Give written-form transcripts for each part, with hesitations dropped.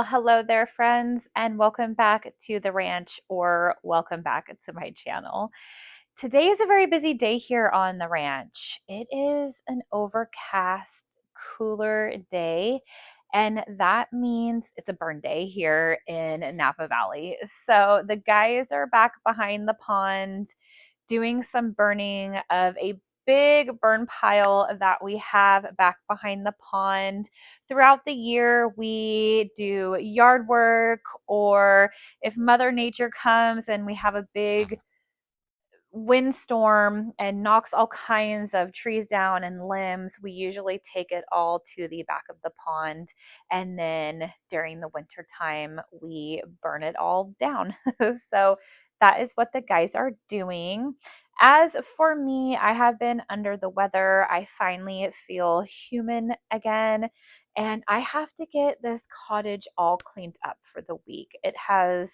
Well, hello there, friends, and welcome back to the ranch, or welcome back to my channel. Today is a very busy day here on the ranch. It is an overcast, cooler day, and that means it's a burn day here in Napa Valley. So the guys are back behind the pond doing some burning of a big burn pile that we have back behind the pond. Throughout the year, we do yard work, or if Mother Nature comes and we have a big windstorm and knocks all kinds of trees down and limbs, we usually take it all to the back of the pond. And then during the winter time, we burn it all down. So that is what the guys are doing. As for me, I have been under the weather. I finally feel human again. And I have to get this cottage all cleaned up for the week. It has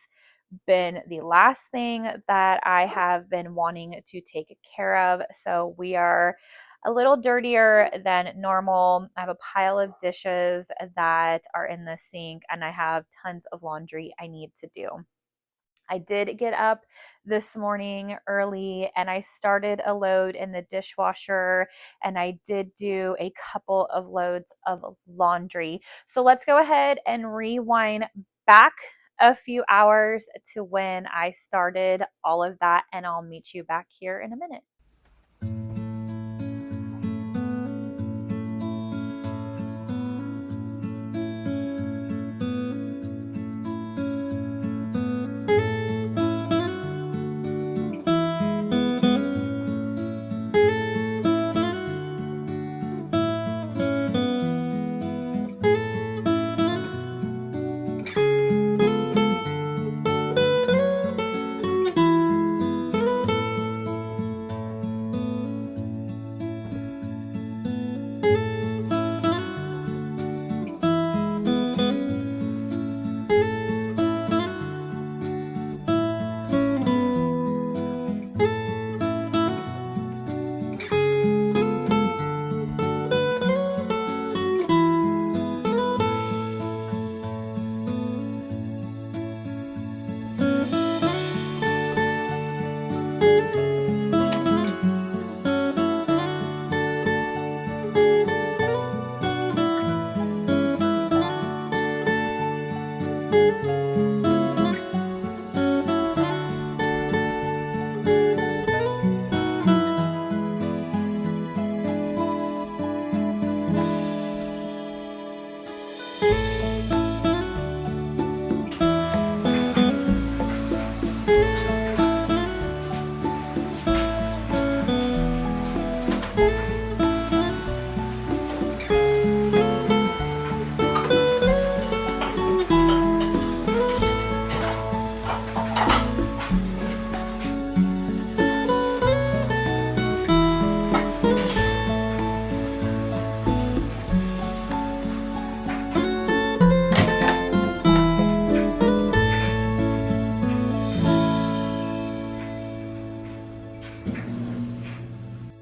been the last thing that I have been wanting to take care of. So we are a little dirtier than normal. I have a pile of dishes that are in the sink, and I have tons of laundry I need to do. I did get up this morning early and I started a load in the dishwasher, and I did do a couple of loads of laundry. So let's go ahead and rewind back a few hours to when I started all of that, and I'll meet you back here in a minute.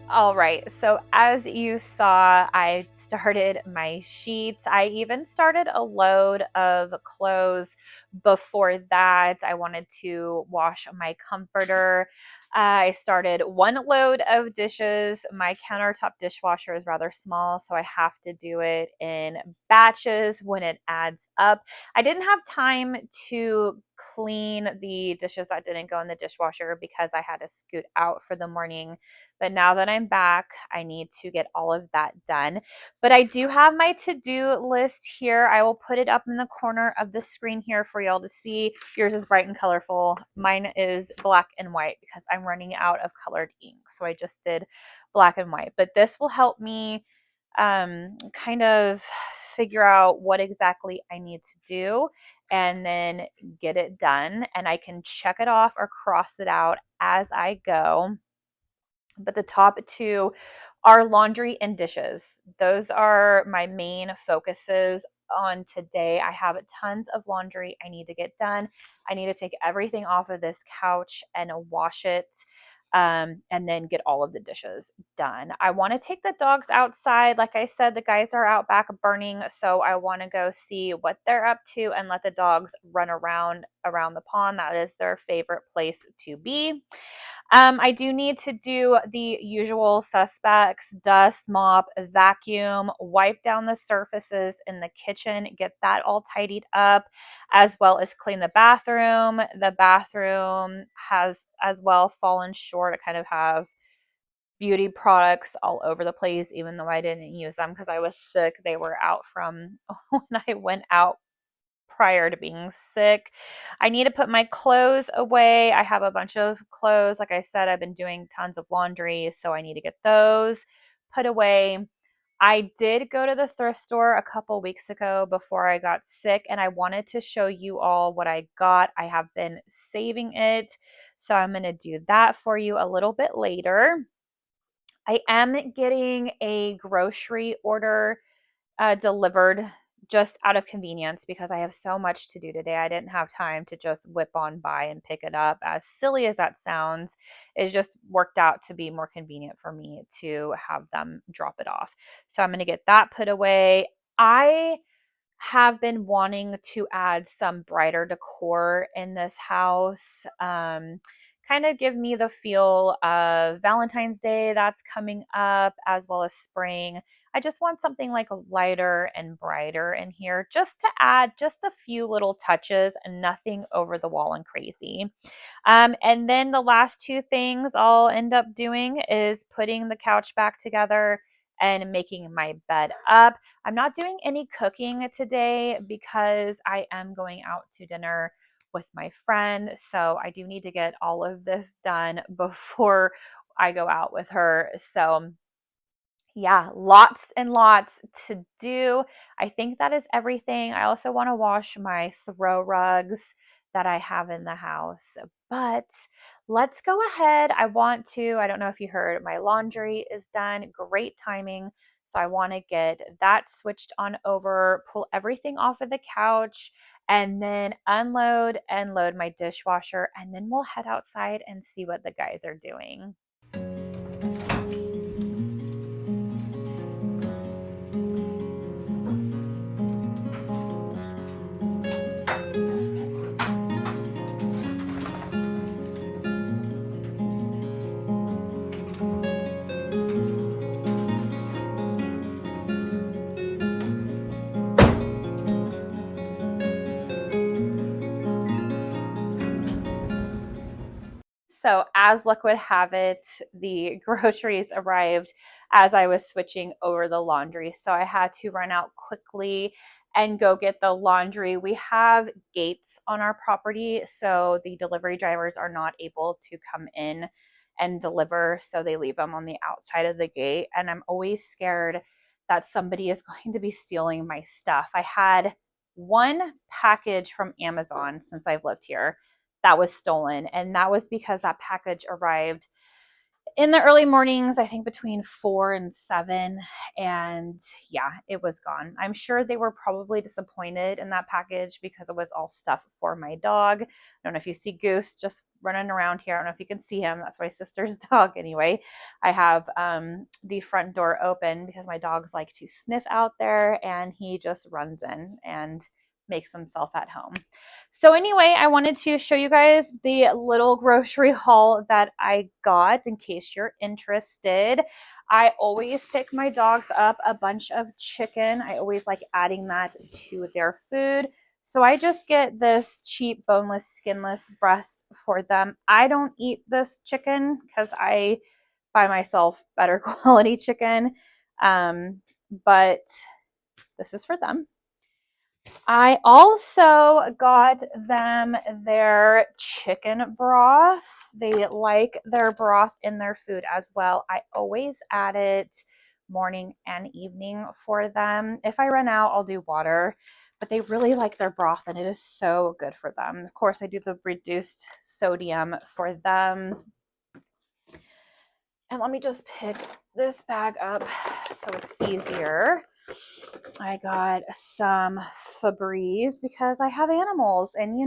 All right, so as you saw, I started my sheets. I even started a load of clothes before that. I wanted to wash my comforter. I started one load of dishes. My countertop dishwasher is rather small, so I have to do it in batches when it adds up. I didn't have time to clean the dishes that didn't go in the dishwasher because I had to scoot out for the morning, but now that I'm back, I need to get all of that done. But I do have my to-do list here. I will put it up in the corner of the screen here for y'all to see. Yours is bright and colorful. Mine is black and white because I'm running out of colored ink. So I just did black and white. But this will help me kind of figure out what exactly I need to do and then get it done. And I can check it off or cross it out as I go. But the top two are laundry and dishes. Those are my main focuses on today. I have tons of laundry I need to get done. I need to take everything off of this couch and wash it. and then get all of the dishes done. I want to take the dogs outside. Like I said, the guys are out back burning, so I want to go see what they're up to and let the dogs run around the pond. That is their favorite place to be. I do need to do the usual suspects: dust, mop, vacuum, wipe down the surfaces in the kitchen, get that all tidied up, as well as clean the bathroom. The bathroom has as well fallen short. I kind of have beauty products all over the place, even though I didn't use them because I was sick. They were out from when I went out prior to being sick. I need to put my clothes away. I have a bunch of clothes. Like I said, I've been doing tons of laundry, so I need to get those put away. I did go to the thrift store a couple weeks ago before I got sick, and I wanted to show you all what I got. I have been saving it, so I'm going to do that for you a little bit later. I am getting a grocery order delivered just out of convenience because I have so much to do today. I didn't have time to just whip on by and pick it up. As silly as that sounds, it just worked out to be more convenient for me to have them drop it off. So I'm going to get that put away. I have been wanting to add some brighter decor in this house. Kind of give me the feel of Valentine's Day that's coming up, as well as spring. I just want something like lighter and brighter in here, just to add just a few little touches and nothing over the wall and crazy. And then the last two things I'll end up doing is putting the couch back together and making my bed up. I'm not doing any cooking today because I am going out to dinner with my friend. So I do need to get all of this done before I go out with her. So yeah, lots and lots to do. I think that is everything. I also want to wash my throw rugs that I have in the house. But let's go ahead. I don't know if you heard, my laundry is done. Great timing. So I want to get that switched on over, pull everything off of the couch, and then unload and load my dishwasher. And then we'll head outside and see what the guys are doing. So, as luck would have it, the groceries arrived as I was switching over the laundry. So, I had to run out quickly and go get the laundry. We have gates on our property, so the delivery drivers are not able to come in and deliver. So, they leave them on the outside of the gate. And I'm always scared that somebody is going to be stealing my stuff. I had one package from Amazon since I've lived here that was stolen. And that was because that package arrived in the early mornings, I think between 4 and 7. And yeah, it was gone. I'm sure they were probably disappointed in that package because it was all stuff for my dog. I don't know if you see Goose just running around here. I don't know if you can see him. That's my sister's dog anyway. I have the front door open because my dogs like to sniff out there, and he just runs in and makes himself at home. So anyway, I wanted to show you guys the little grocery haul that I got in case you're interested. I always pick my dogs up a bunch of chicken. I always like adding that to their food. So I just get this cheap boneless, skinless breast for them. I don't eat this chicken because I buy myself better quality chicken. But this is for them. I also got them their chicken broth. They like their broth in their food as well. I always add it morning and evening for them. If I run out, I'll do water, but they really like their broth and it is so good for them. Of course, I do the reduced sodium for them. And let me just pick this bag up so it's easier. I got some Febreze because I have animals, and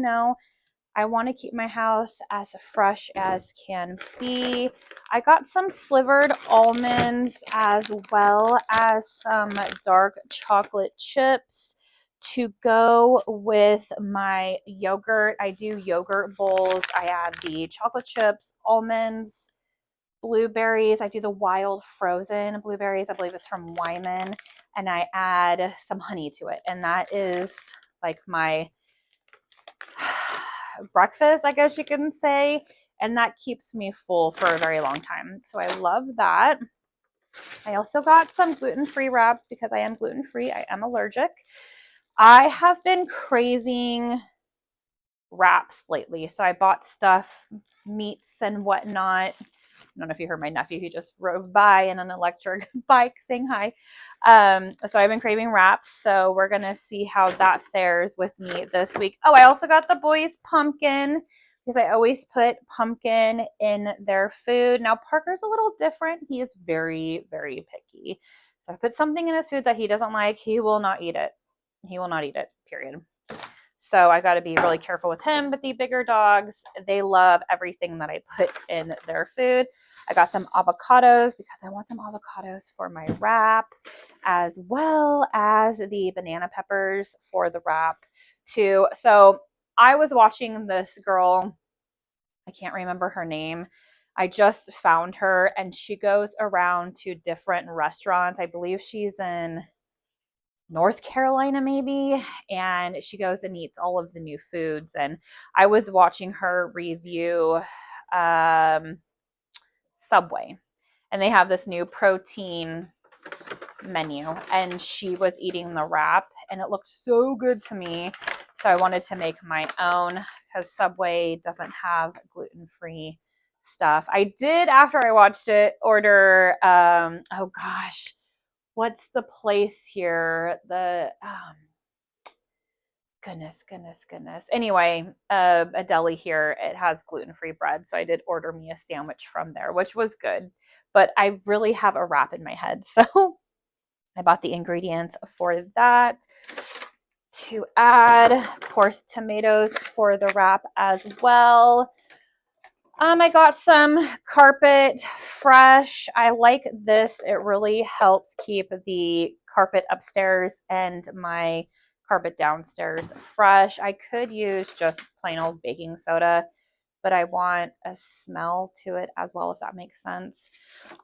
I want to keep my house as fresh as can be. I got some slivered almonds as well as some dark chocolate chips to go with my yogurt. I do yogurt bowls. I add the chocolate chips, almonds, blueberries. I do the wild frozen blueberries. I believe it's from Wyman. And I add some honey to it. And that is like my breakfast, I guess you can say. And that keeps me full for a very long time. So I love that. I also got some gluten-free wraps because I am gluten-free. I am allergic. I have been craving wraps lately. So I bought stuff, meats and whatnot. I don't know if you heard my nephew. He just drove by in an electric bike saying hi. So I've been craving wraps. So we're going to see how that fares with me this week. Oh, I also got the boys pumpkin because I always put pumpkin in their food. Now, Parker's a little different. He is very, very picky. So I put something in his food that he doesn't like. He will not eat it. He will not eat it, period. So I got to be really careful with him. But the bigger dogs, they love everything that I put in their food. I got some avocados because I want some avocados for my wrap, as well as the banana peppers for the wrap too. So I was watching this girl, I can't remember her name. I just found her and she goes around to different restaurants. I believe she's in North Carolina maybe, and she goes and eats all of the new foods. And I was watching her review um, Subway, and they have this new protein menu, and she was eating the wrap and it looked so good to me, so I wanted to make my own because Subway doesn't have gluten-free stuff. I did, after I watched it, order oh gosh, what's the place here? The goodness. Anyway, a deli here. It has gluten-free bread, so I did order me a sandwich from there, which was good. But I really have a wrap in my head, so I bought the ingredients for that to add. Of course, tomatoes for the wrap as well. I got some carpet fresh. I like this. It really helps keep the carpet upstairs and my carpet downstairs fresh. I could use just plain old baking soda, but I want a smell to it as well, if that makes sense.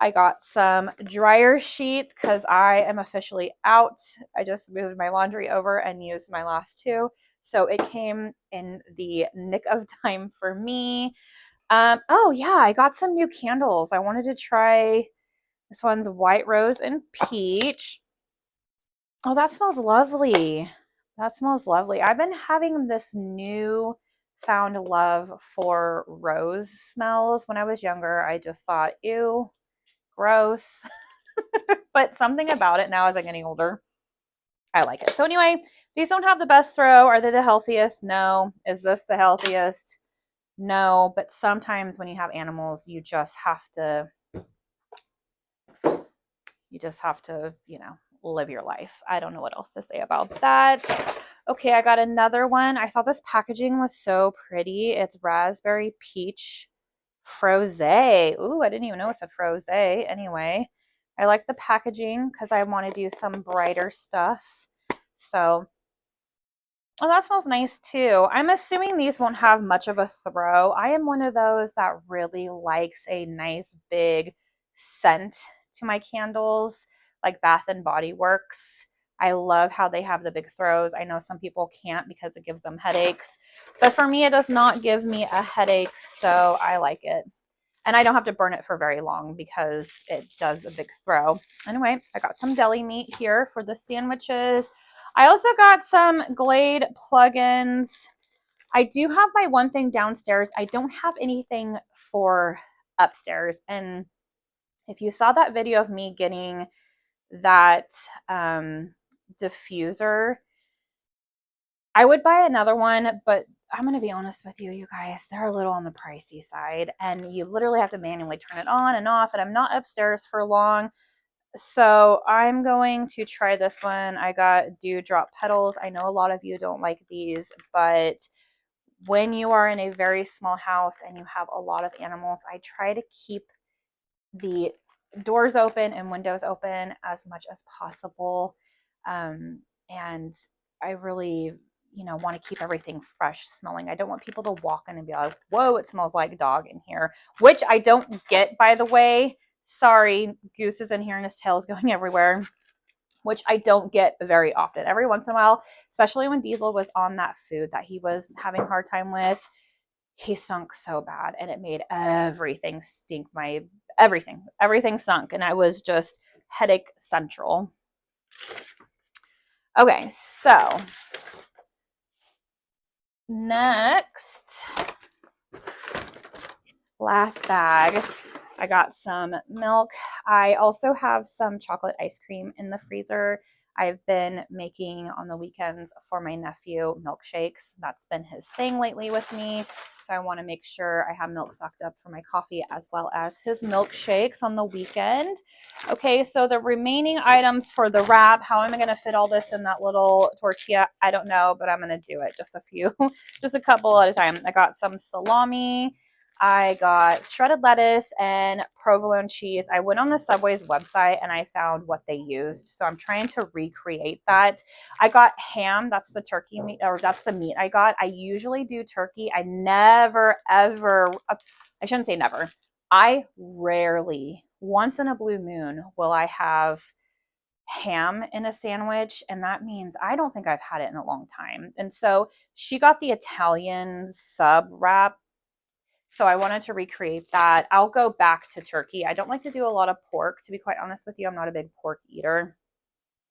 I got some dryer sheets because I am officially out. I just moved my laundry over and used my last two. So it came in the nick of time for me. Oh yeah, I got some new candles. I wanted to try this one's white rose and peach. Oh, that smells lovely. That smells lovely. I've been having this new found love for rose smells. When I was younger, I just thought, ew, gross. But something about it now as I'm getting older, I like it. So anyway, these don't have the best throw. Are they the healthiest? No. Is this the healthiest? No, but sometimes when you have animals, you just have to, live your life. I don't know what else to say about that. Okay, I got another one. I thought this packaging was so pretty. It's raspberry peach frosé. Ooh, I didn't even know it said frosé. Anyway, I like the packaging because I want to do some brighter stuff. So, oh, that smells nice too. I'm assuming these won't have much of a throw. I am one of those that really likes a nice big scent to my candles, like Bath and Body Works. I love how they have the big throws. I know some people can't because it gives them headaches, but for me, it does not give me a headache, so I like it. And I don't have to burn it for very long because it does a big throw. Anyway, I got some deli meat here for the sandwiches. I also got some Glade plugins. I do have my one thing downstairs. I don't have anything for upstairs. And if you saw that video of me getting that diffuser, I would buy another one, but I'm going to be honest with you, you guys, they're a little on the pricey side, and you literally have to manually turn it on and off, and I'm not upstairs for long, so I'm going to try this one. I got Dewdrop Petals. I know a lot of you don't like these, but when you are in a very small house and you have a lot of animals, I try to keep the doors open and windows open as much as possible. And I really, want to keep everything fresh smelling. I don't want people to walk in and be like, whoa, it smells like dog in here, which I don't get, by the way. Sorry, Goose is in here and his tail is going everywhere, which I don't get very often. Every once in a while, especially when Diesel was on that food that he was having a hard time with, he stunk so bad and it made everything stink. Everything stunk, and I was just headache central. Okay, so next, last bag, I got some milk. I also have some chocolate ice cream in the freezer. I've been making on the weekends for my nephew milkshakes. That's been his thing lately with me. So I want to make sure I have milk stocked up for my coffee as well as his milkshakes on the weekend. Okay, so the remaining items for the wrap, how am I going to fit all this in that little tortilla? I don't know, but I'm going to do it. Just a few, just a couple at a time. I got some salami. I got shredded lettuce and provolone cheese. I went on the Subway's website and I found what they used. So I'm trying to recreate that. I got ham. That's the turkey meat, or that's the meat I got. I usually do turkey. I never, ever, I shouldn't say never. I rarely, once in a blue moon, will I have ham in a sandwich. And that means I don't think I've had it in a long time. And so she got the Italian sub wrap. So I wanted to recreate that. I'll go back to turkey. I don't like to do a lot of pork, to be quite honest with you. I'm not a big pork eater,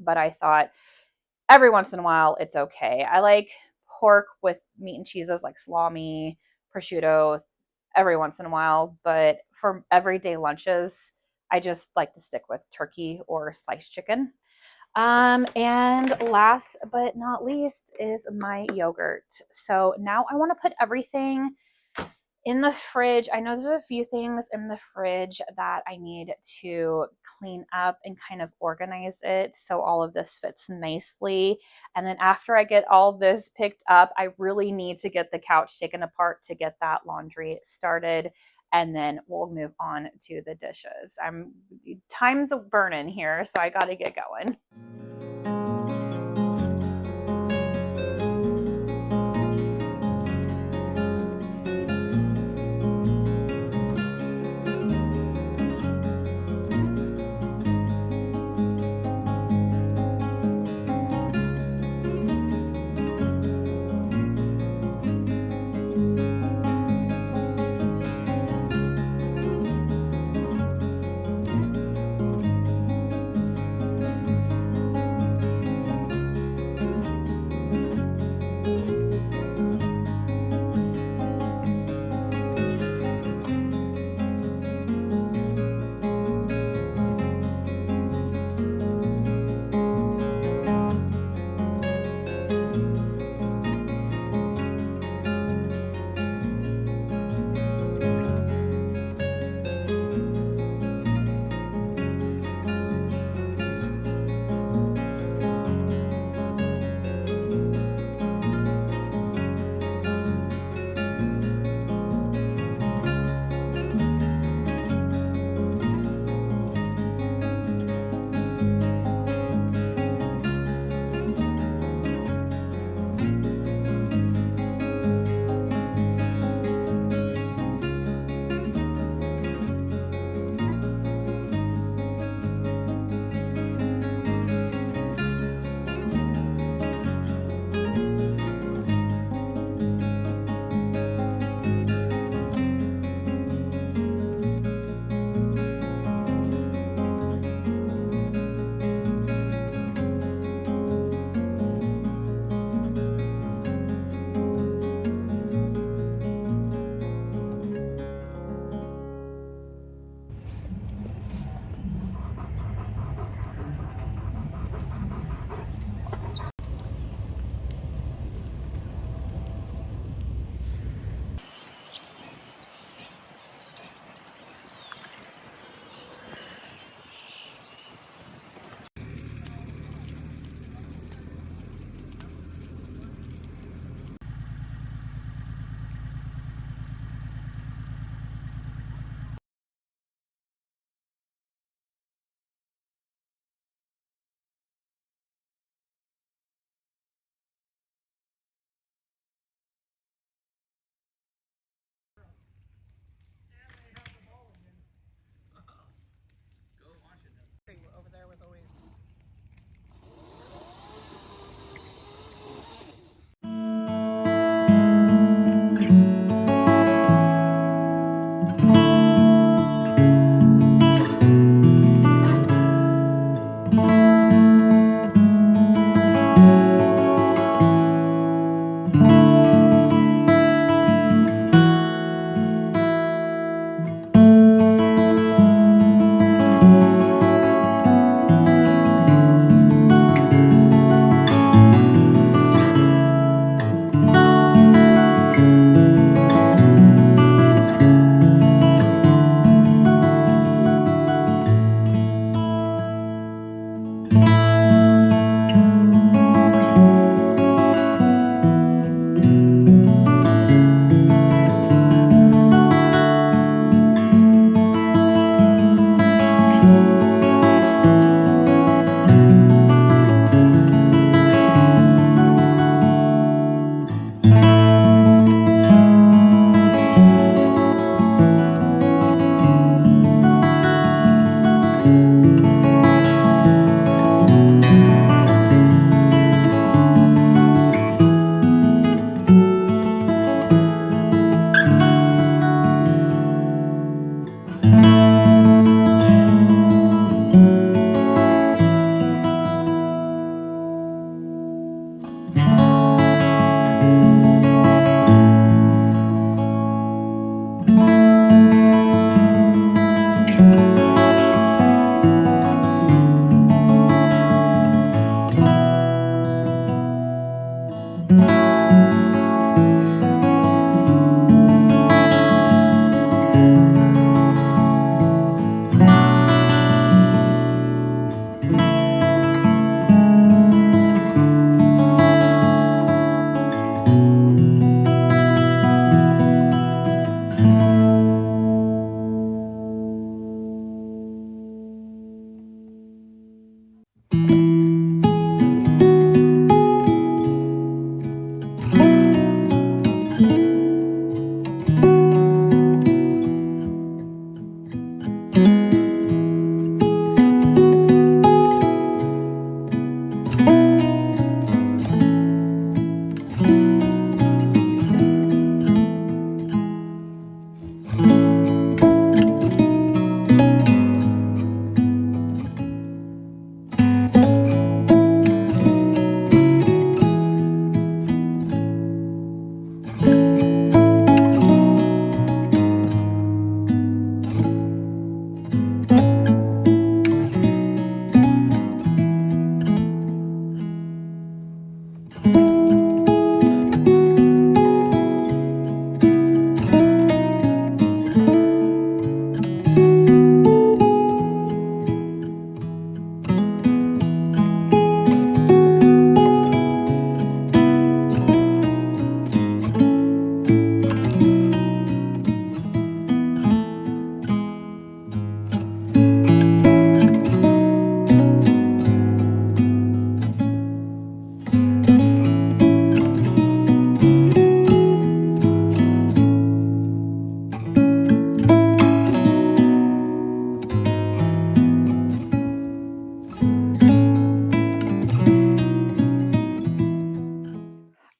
but I thought every once in a while it's okay. I like pork with meat and cheeses like salami, prosciutto every once in a while, but for everyday lunches, I just like to stick with turkey or sliced chicken. And last but not least is my yogurt. So now I want to put everything in the fridge. I know there's a few things in the fridge that I need to clean up and kind of organize it so all of this fits nicely. And then after I get all this picked up, I really need to get the couch taken apart to get that laundry started. And then we'll move on to the dishes. Time's a burning here, so I got to get going.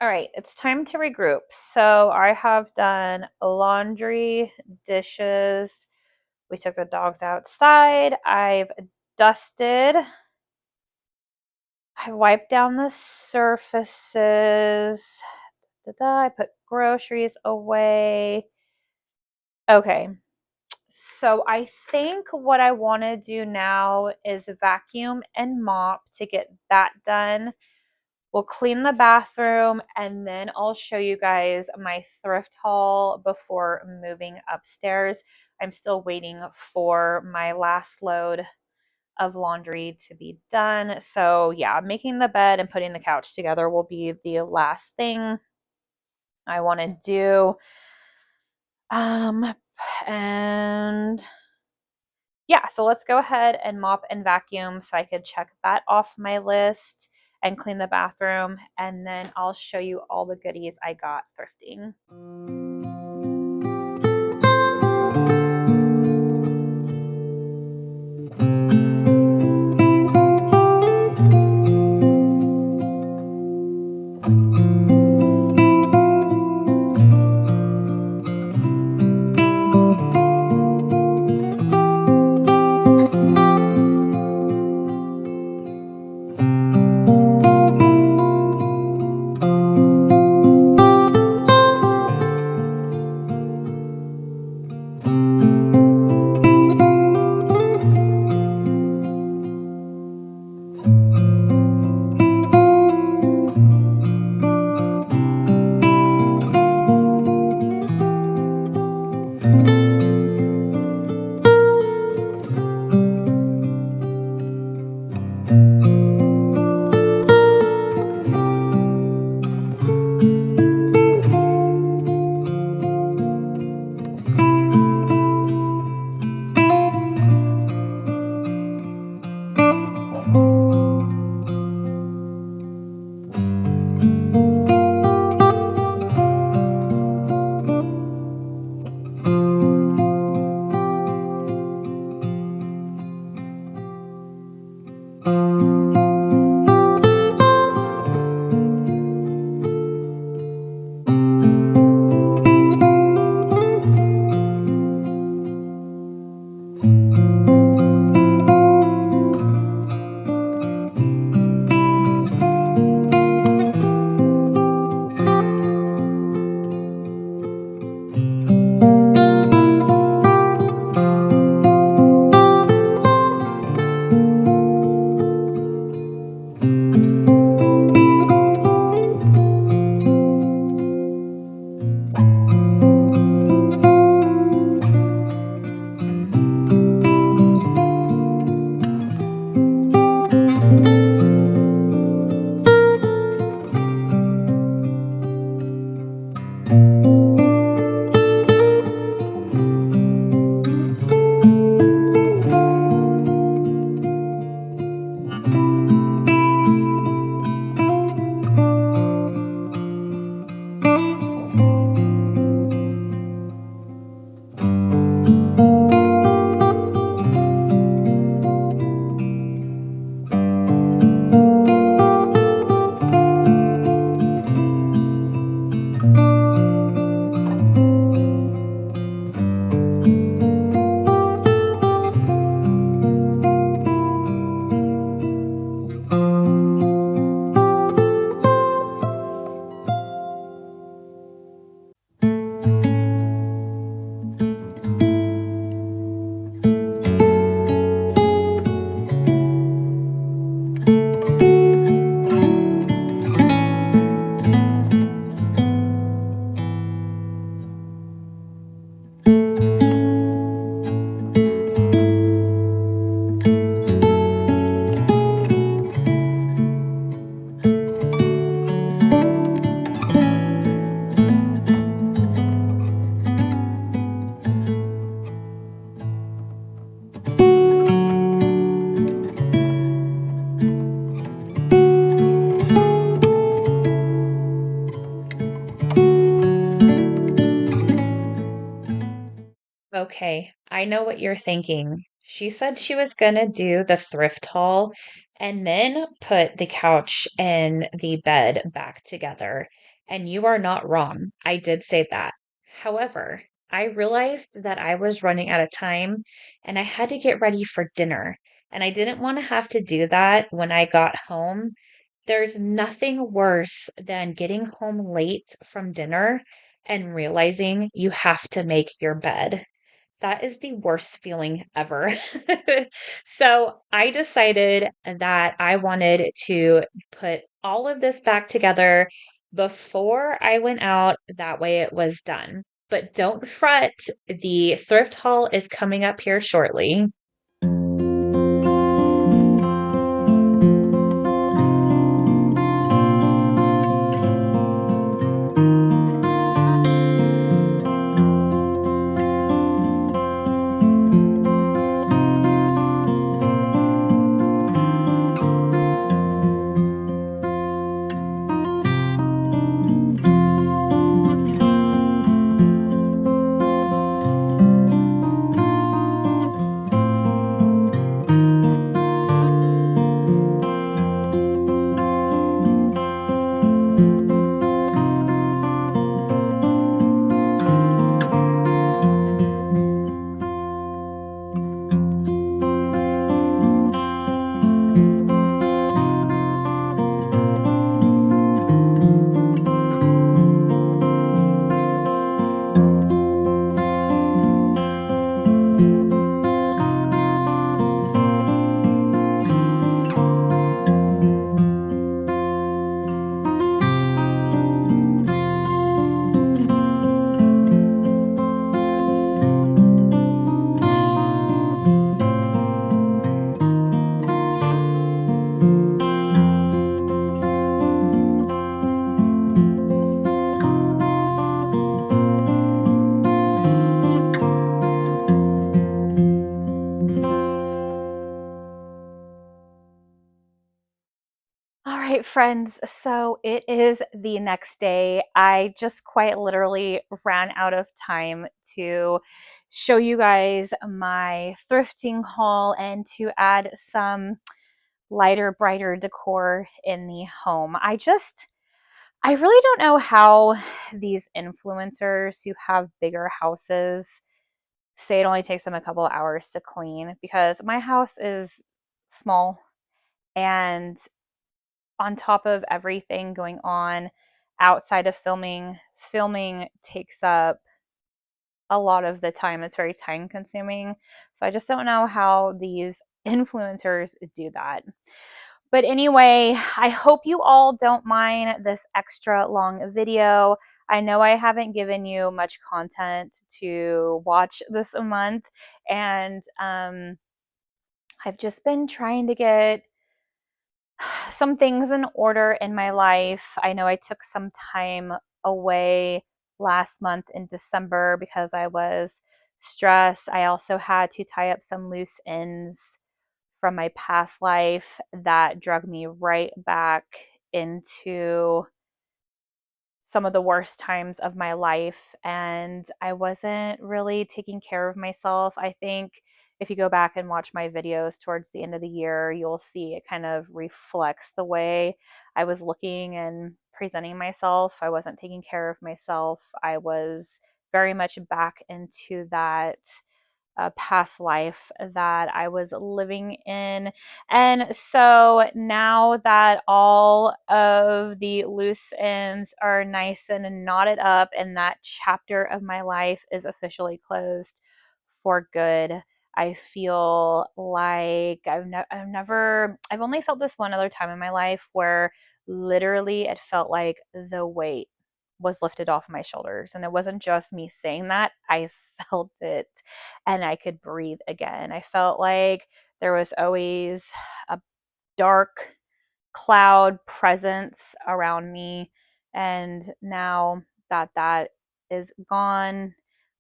All right, it's time to regroup. So I have done laundry, dishes. We took the dogs outside. I've dusted. I wiped down the surfaces. I put groceries away. Okay, so I think what I want to do now is vacuum and mop to get that done. We'll clean the bathroom and then I'll show you guys my thrift haul before moving upstairs. I'm still waiting for my last load of laundry to be done. So yeah, making the bed and putting the couch together will be the last thing I want to do. And yeah, so let's go ahead and mop and vacuum so I could check that off my list and clean the bathroom. And then I'll show you all the goodies I got thrifting. Okay, I know what you're thinking. She said she was gonna do the thrift haul and then put the couch and the bed back together. And you are not wrong. I did say that. However, I realized that I was running out of time and I had to get ready for dinner. And I didn't want to have to do that when I got home. There's nothing worse than getting home late from dinner and realizing you have to make your bed. That is the worst feeling ever. So I decided that I wanted to put all of this back together before I went out. That way it was done. But don't fret, the thrift haul is coming up here shortly. All right, friends. So it is the next day. I just quite literally ran out of time to show you guys my thrifting haul and to add some lighter, brighter decor in the home. I really don't know how these influencers who have bigger houses say it only takes them a couple of hours to clean because my house is small, and on top of everything going on outside of filming, filming takes up a lot of the time. It's very time consuming. So I just don't know how these influencers do that. But anyway, I hope you all don't mind this extra long video. I know I haven't given you much content to watch this month, and I've just been trying to get some things in order in my life. I know I took some time away last month in December because I was stressed. I also had to tie up some loose ends from my past life that drug me right back into some of the worst times of my life, and I wasn't really taking care of myself. I think if you go back and watch my videos towards the end of the year, you'll see it kind of reflects the way I was looking and presenting myself. I wasn't taking care of myself. I was very much back into that past life that I was living in. And so now that all of the loose ends are nice and knotted up, and that chapter of my life is officially closed for good, I feel like I've only felt this one other time in my life where literally it felt like the weight was lifted off my shoulders. And it wasn't just me saying that, I felt it, and I could breathe again. I felt like there was always a dark cloud presence around me. And now that that is gone,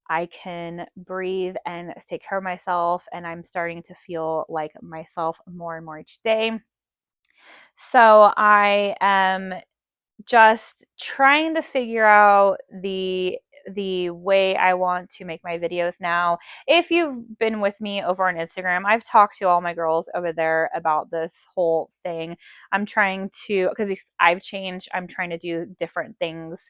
I can breathe and take care of myself. And I'm starting to feel like myself more and more each day. So I am just trying to figure out the the way I want to make my videos now. If you've been with me over on Instagram, I've talked to all my girls over there about this whole thing. I'm trying to, because I've changed, I'm trying to do different things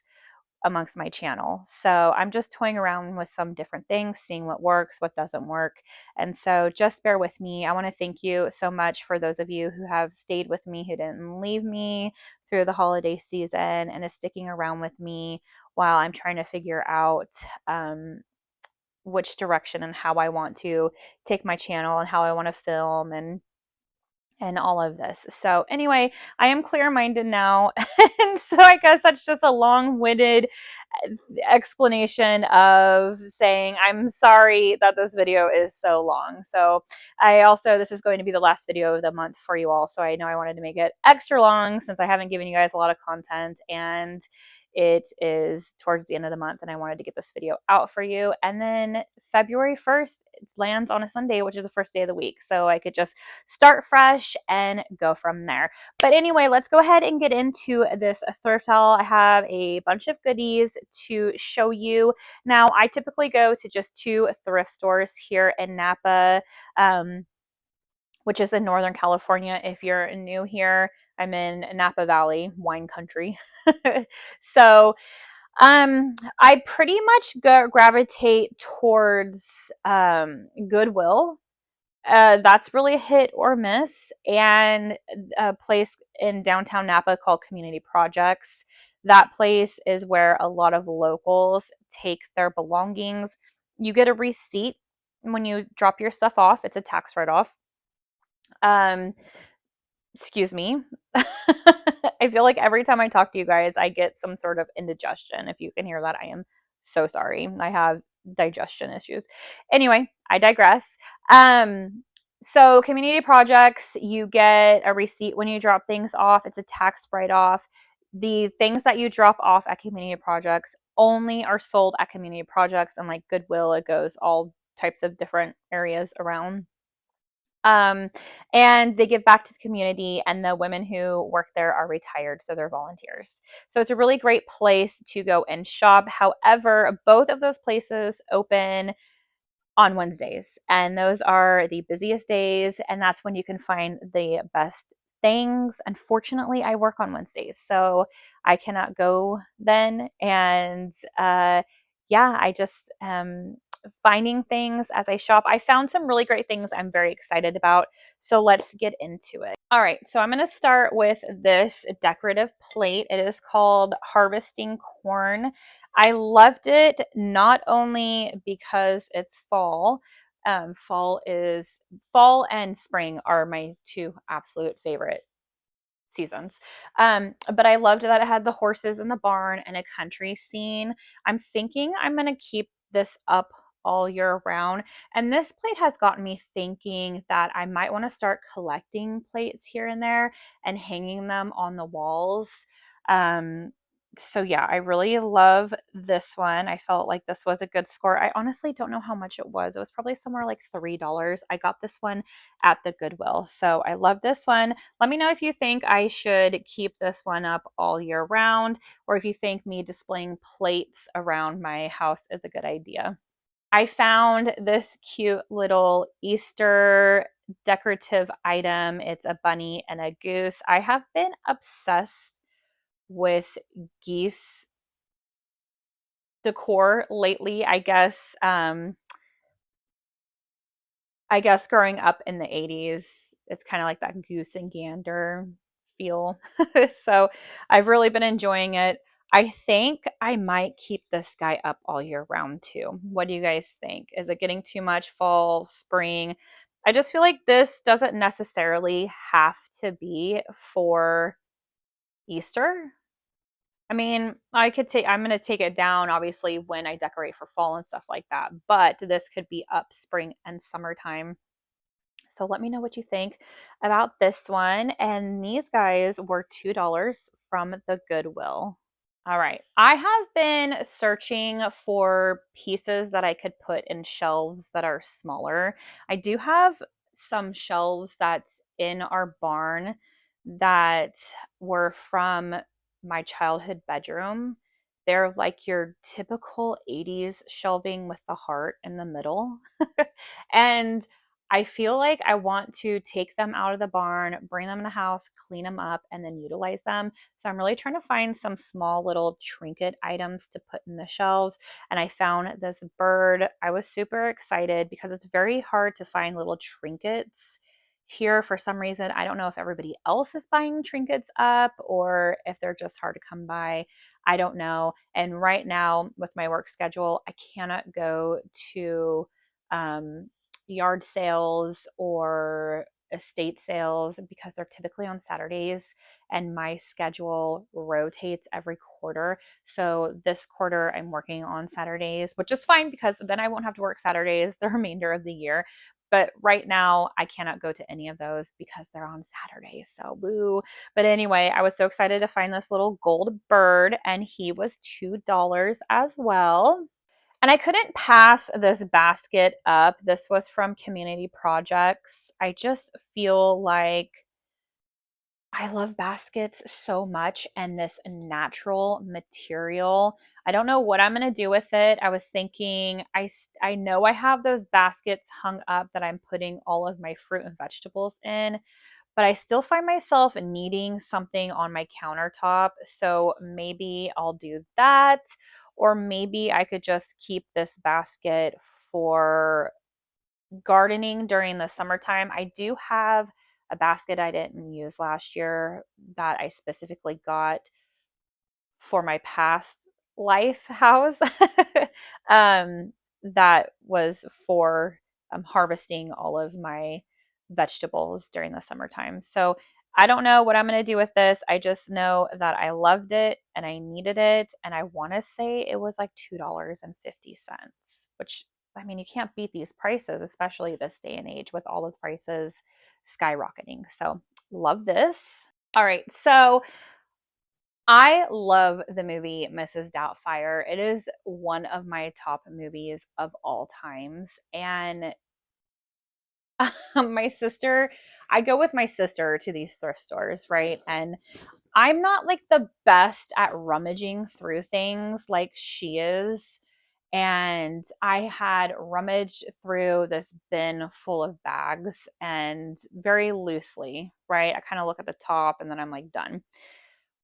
amongst my channel. So I'm just toying around with some different things, seeing what works, what doesn't work. And so just bear with me. I want to thank you so much for those of you who have stayed with me, who didn't leave me through the holiday season and is sticking around with me while I'm trying to figure out which direction and how I want to take my channel and how I want to film and all of this. So anyway, I am clear-minded now. And so I guess that's just a long-winded explanation of saying I'm sorry that this video is so long. So this is going to be the last video of the month for you all. So I know I wanted to make it extra long since I haven't given you guys a lot of content, and it is towards the end of the month and I wanted to get this video out for you. And then February 1st, it lands on a Sunday, which is the first day of the week. So I could just start fresh and go from there. But anyway, let's go ahead and get into this thrift haul. I have a bunch of goodies to show you. Now, I typically go to just 2 thrift stores here in Napa, which is in Northern California. If you're new here, I'm in Napa Valley, wine country. So I pretty much gravitate towards Goodwill. That's really a hit or miss. And a place in downtown Napa called Community Projects. That place is where a lot of locals take their belongings. You get a receipt when you drop your stuff off. It's a tax write-off. Um, Excuse me. I feel like every time I talk to you guys, I get some sort of indigestion. If you can hear that, I am so sorry. I have digestion issues. Anyway, I digress. So community projects, you get a receipt when you drop things off. It's a tax write-off. The things that you drop off at community projects only are sold at community projects, and like Goodwill, it goes all types of different areas around. Um, and they give back to the community, and the women who work there are retired, so they're volunteers. So it's a really great place to go and shop. However, both of those places open on Wednesdays, and those are the busiest days, and that's when you can find the best things. Unfortunately, I work on Wednesdays, so I cannot go then. And yeah, I just finding things as I shop. I found some really great things I'm very excited about. So let's get into it. All right, so I'm going to start with this decorative plate. It is called Harvesting Corn. I loved it not only because it's fall. Fall and spring are my 2 absolute favorite seasons. But I loved that it had the horses in the barn and a country scene. I'm thinking I'm going to keep this up all year round. And this plate has gotten me thinking that I might want to start collecting plates here and there and hanging them on the walls. Um, so yeah, I really love this one. I felt like this was a good score. I honestly don't know how much it was. It was probably somewhere like $3. I got this one at the Goodwill. So I love this one. Let me know if you think I should keep this one up all year round, or if you think me displaying plates around my house is a good idea. I found this cute little Easter decorative item. It's a bunny and a goose. I have been obsessed with geese decor lately. I guess growing up in the 80s, it's kind of like that goose and gander feel. So I've really been enjoying it. I think I might keep this guy up all year round too. What do you guys think? Is it getting too much fall, spring? I just feel like this doesn't necessarily have to be for Easter. I mean, I'm going to take it down obviously when I decorate for fall and stuff like that, but this could be up spring and summertime. So let me know what you think about this one. And these guys were $2 from the Goodwill. All right. I have been searching for pieces that I could put in shelves that are smaller. I do have some shelves that's in our barn that were from my childhood bedroom. they're like your typical 80s shelving with the heart in the middle. And I feel like I want to take them out of the barn, bring them in the house, clean them up, and then utilize them. So I'm really trying to find some small little trinket items to put in the shelves. And I found this bird. I was super excited because it's very hard to find little trinkets here for some reason. I don't know if everybody else is buying trinkets up or if they're just hard to come by. I don't know. And right now, with my work schedule, I cannot go to um, yard sales or estate sales because they're typically on Saturdays, and my schedule rotates every quarter. So this quarter I'm working on Saturdays, which is fine because then I won't have to work Saturdays the remainder of the year. But right now I cannot go to any of those because they're on Saturdays. So boo. But anyway, I was so excited to find this little gold bird, and he was $2 as well. And I couldn't pass this basket up. This was from Community Projects. I just feel like I love baskets so much and this natural material. I don't know what I'm going to do with it. I was thinking, I know I have those baskets hung up that I'm putting all of my fruit and vegetables in, but I still find myself needing something on my countertop. So maybe I'll do that. Or maybe I could just keep this basket for gardening during the summertime. I do have a basket I didn't use last year that I specifically got for my past life house. um, that was for harvesting all of my vegetables during the summertime. So I don't know what I'm going to do with this. I just know that I loved it and I needed it. And I want to say it was like $2.50, which, I mean, you can't beat these prices, especially this day and age with all of the prices skyrocketing. So love this. All right. So I love the movie Mrs. Doubtfire. It is one of my top movies of all times. And my sister, I go with my sister to these thrift stores, right? And I'm not like the best at rummaging through things like she is. And I had rummaged through this bin full of bags and very loosely, right? I kind of look at the top and then I'm like, done.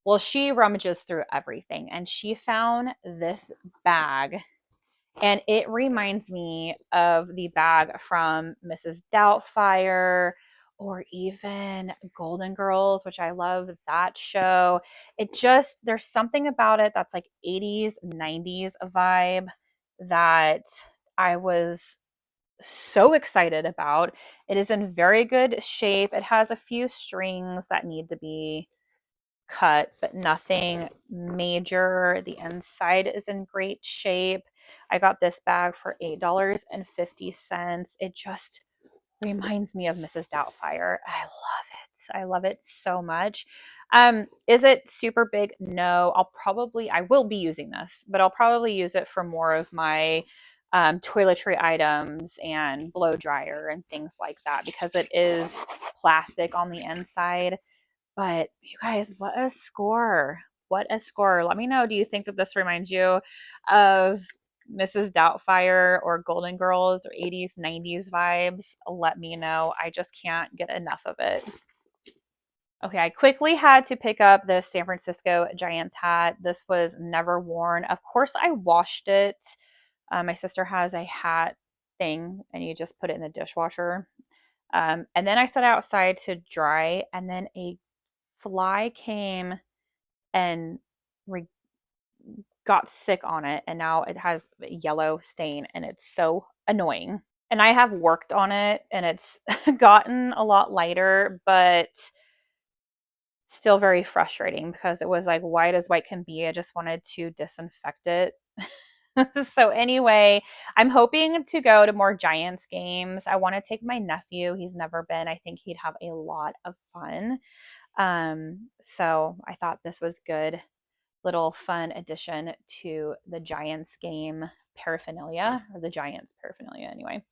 Well, she rummages through everything and she found this bag, and it reminds me of the bag from Mrs. Doubtfire or even Golden Girls, which I love that show. It just, there's something about it that's like 80s, 90s vibe that I was so excited about. It is in very good shape. It has a few strings that need to be cut, but nothing major. The inside is in great shape. I got this bag for $8.50. It just reminds me of Mrs. Doubtfire. I love it. I love it so much. Is it super big? No. I will be using this, but I'll probably use it for more of my toiletry items and blow dryer and things like that because it is plastic on the inside. But you guys, what a score. What a score. Let me know. Do you think that this reminds you of Mrs. Doubtfire or Golden Girls or 80s, 90s vibes? Let me know. I just can't get enough of it. Okay, I quickly had to pick up the San Francisco Giants hat. This was never worn. Of course, I washed it. My sister has a hat thing, and you just put it in the dishwasher. And then I set it outside to dry, and then a fly came and re- got sick on it, and now it has a yellow stain, and it's so annoying. And I have worked on it, and it's gotten a lot lighter, but still very frustrating because it was like white as white can be. I just wanted to disinfect it. So anyway, I'm hoping to go to more Giants games. I want to take my nephew. He's never been. I think he'd have a lot of fun. So I thought this was good little fun addition to the Giants game paraphernalia, or the Giants paraphernalia anyway.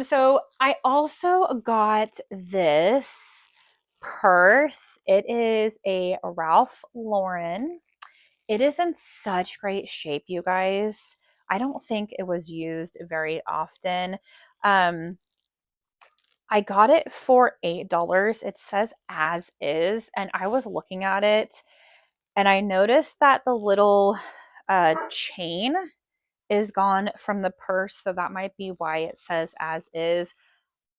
So I also got this purse. It is a Ralph Lauren, It is in such great shape, you guys. I don't think it was used very often. Um, I got it for $8. It says as is, and I was looking at it and I noticed that the little chain is gone from the purse, so that might be why it says as is.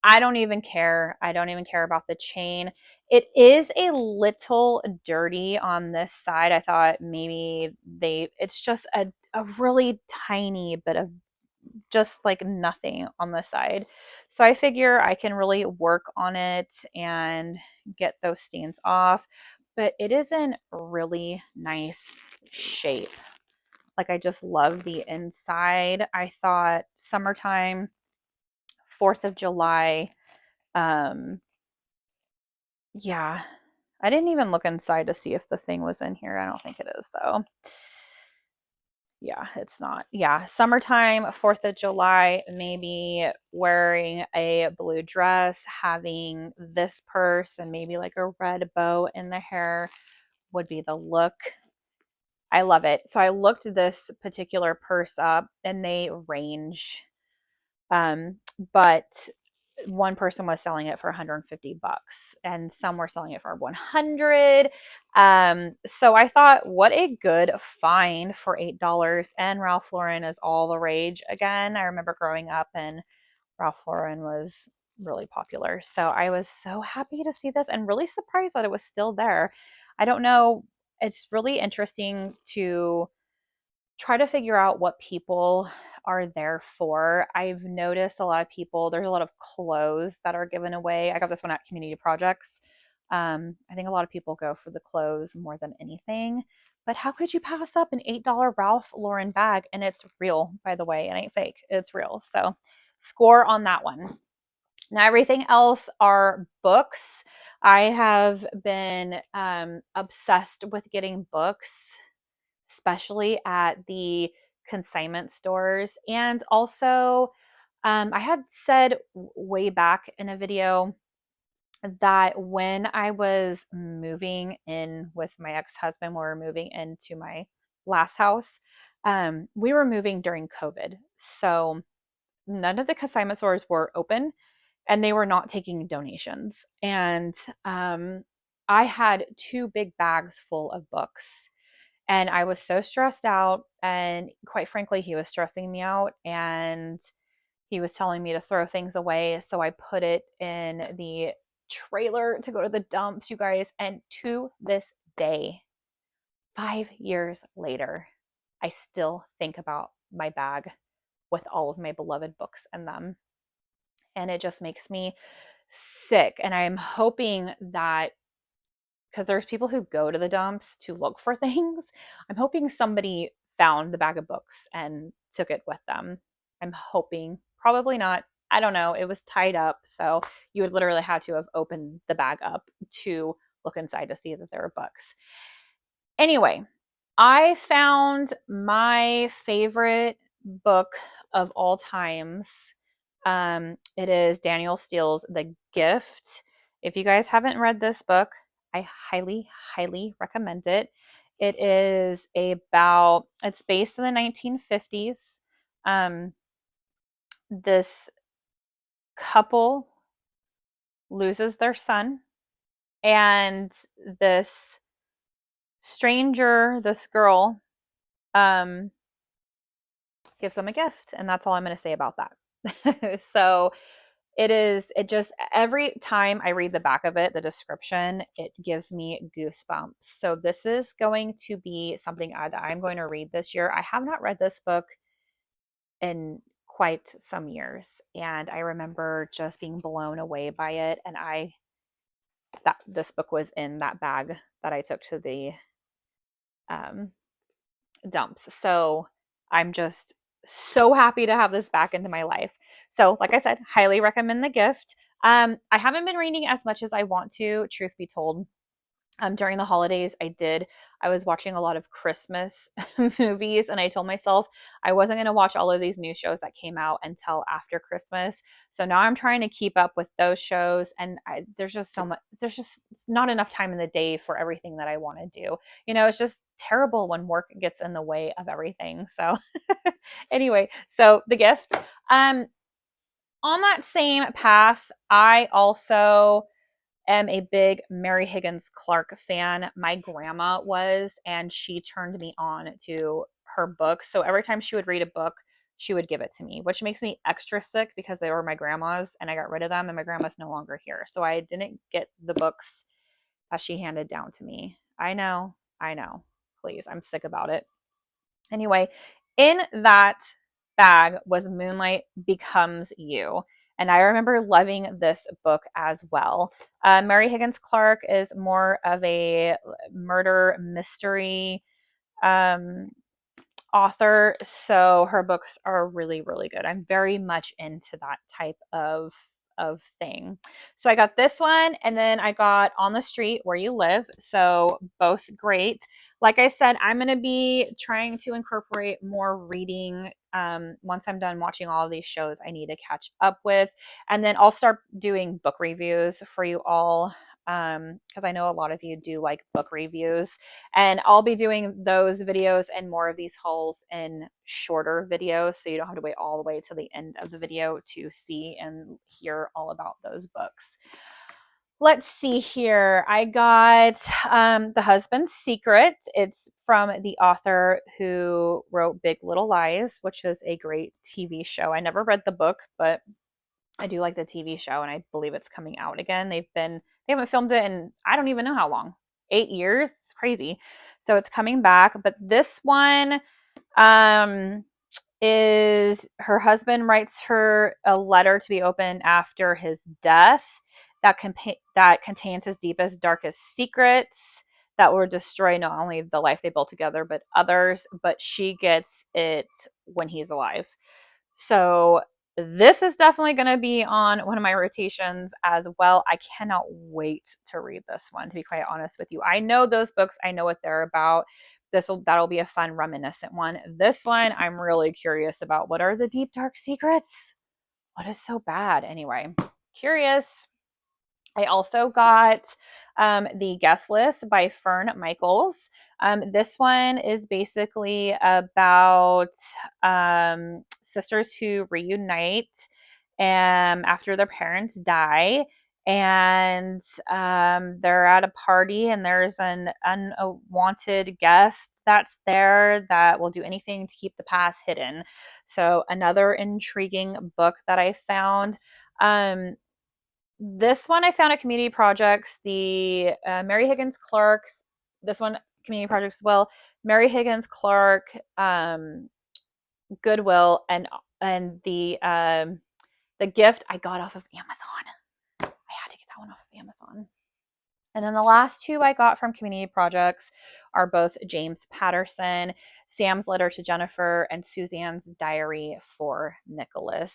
I don't even care. I don't even care about the chain. It is a little dirty on this side. I thought maybe it's just a really tiny bit of just like nothing on the side. So I figure I can really work on it and get those stains off. But it is in really nice shape. Like I just love the inside. I thought summertime, 4th of July, um, yeah. I didn't even look inside to see if the thing was in here. I don't think it is though. Yeah, it's not. Yeah, summertime, 4th of July, maybe wearing a blue dress, having this purse and maybe like a red bow in the hair would be the look. I love it. So I looked this particular purse up and they range. But one person was selling it for 150 bucks and some were selling it for 100. So I thought, what a good find for $8. And Ralph Lauren is all the rage again. I remember growing up and Ralph Lauren was really popular. So I was so happy to see this and really surprised that it was still there. I don't know. It's really interesting to try to figure out what people are there for. I've noticed a lot of people, there's a lot of clothes that are given away. I got this one at Community Projects. I think a lot of people go for the clothes more than anything. But how could you pass up an $8 Ralph Lauren bag? And it's real, by the way. It ain't fake. It's real. So score on that one. Now, everything else are books. I have been obsessed with getting books, especially at the consignment stores. And also, I had said way back in a video that when I was moving in with my ex husband, we were moving into my last house, we were moving during COVID. So none of the consignment stores were open and they were not taking donations. And I had two big bags full of books and I was so stressed out. And quite frankly, he was stressing me out and he was telling me to throw things away. So I put it in the trailer to go to the dumps, you guys. And to this day, 5 years later, I still think about my bag with all of my beloved books in them. And it just makes me sick. And I'm hoping that because there's people who go to the dumps to look for things. I'm hoping somebody found the bag of books and took it with them. I'm hoping, probably not. I don't know. It was tied up, so you would literally have to have opened the bag up to look inside to see that there were books. Anyway, I found my favorite book of all times. It is Daniel Steele's The Gift. If you guys haven't read this book, I highly, highly recommend it. It is about, it's based in the 1950s. Um, this couple loses their son, and this stranger, this girl, um, gives them a gift. And that's all I'm going to say about that. So it just, every time I read the back of it, the description, it gives me goosebumps. So this is going to be something that I'm going to read this year. I have not read this book in quite some years. And I remember just being blown away by it. And that this book was in that bag that I took to the um, dumps. So I'm just so happy to have this back into my life. So, like I said, highly recommend The Gift. I haven't been reading as much as I want to, truth be told. During the holidays, I was watching a lot of Christmas movies, and I told myself I wasn't going to watch all of these new shows that came out until after Christmas. So now I'm trying to keep up with those shows, and there's just so much, there's just not enough time in the day for everything that I want to do. It's just terrible when work gets in the way of everything. So anyway, so the gift. Um, on that same path, I also am a big Mary Higgins Clark fan. My grandma was, and she turned me on to her books. So every time she would read a book, she would give it to me, which makes me extra sick because they were my grandma's and I got rid of them and my grandma's no longer here. So I didn't get the books that she handed down to me. I know, I know. Please, I'm sick about it. Anyway, in that bag was Moonlight Becomes You. And I remember loving this book as well. Mary Higgins Clark is more of a murder mystery um, author, so her books are really, really good. I'm very much into that type of thing. So I got this one, and then I got On the Street Where You Live. So both great. Like I said, I'm going to be trying to incorporate more reading once I'm done watching all of these shows I need to catch up with. And then I'll start doing book reviews for you all because I know a lot of you do like book reviews. And I'll be doing those videos and more of these hauls in shorter videos. So you don't have to wait all the way to the end of the video to see and hear all about those books. Let's see here. I got The Husband's Secret. It's from the author who wrote Big Little Lies, which is a great TV show. I never read the book, but I do like the TV show, and I believe it's coming out again. They haven't filmed it in I don't even know how long. 8 years. It's crazy. So it's coming back. But this one um is her husband writes her a letter to be opened after his death that contains his deepest, darkest secrets that will destroy not only the life they built together, but others. But she gets it when he's alive. So this is definitely going to be on one of my rotations as well. I cannot wait to read this one, to be quite honest with you. I know those books, I know what they're about. That'll be a fun reminiscent one. This one I'm really curious about. What are the deep dark secrets? What is so bad? Anyway, curious. I also got the guest list by Fern Michaels. This one is basically about sisters who reunite after their parents die. And they're at a party, and there's an unwanted guest that's there that will do anything to keep the past hidden. So, another intriguing book that I found. This one I found at Community Projects. The Mary Higgins Clark's. This one Community Projects as well. Mary Higgins Clark, Goodwill, and the gift I got off of Amazon. I had to get that one off of Amazon. And then the last two I got from Community Projects are both James Patterson, Sam's Letter to Jennifer, and Suzanne's Diary for Nicholas.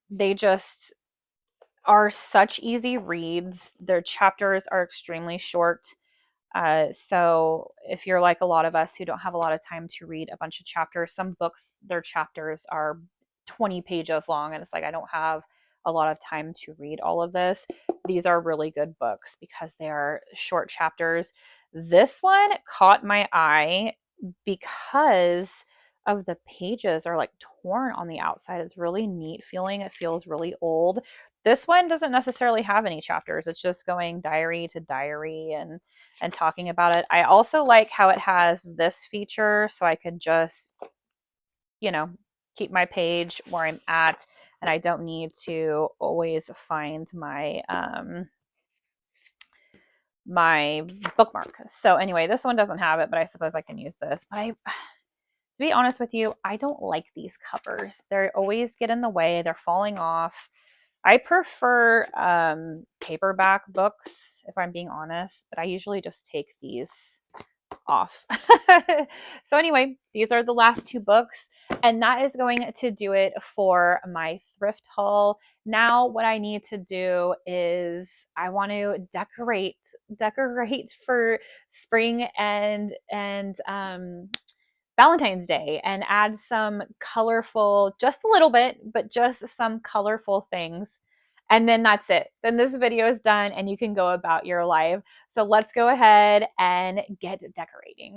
They just are such easy reads. Their chapters are extremely short. So if you're like a lot of us who don't have a lot of time to read a bunch of chapters, some books, their chapters are 20 pages long, and it's like I don't have a lot of time to read all of this. These are really good books because they are short chapters. This one caught my eye because of the pages are like torn on the outside. It's really neat feeling. It feels really old. This one doesn't necessarily have any chapters. It's just going diary to diary and talking about it. I also like how it has this feature so I could just, you know, keep my page where I'm at and I don't need to always find my bookmark. So anyway, this one doesn't have it, but I suppose I can use this. But to be honest with you, I don't like these covers. They always get in the way. They're falling off. I prefer paperback books, if I'm being honest, but I usually just take these off. So anyway, these are the last two books, and that is going to do it for my thrift haul. Now what I need to do is I want to decorate for spring and Valentine's Day and add some colorful, just a little bit, but just some colorful things. And then that's it. Then this video is done and you can go about your life. So let's go ahead and get decorating.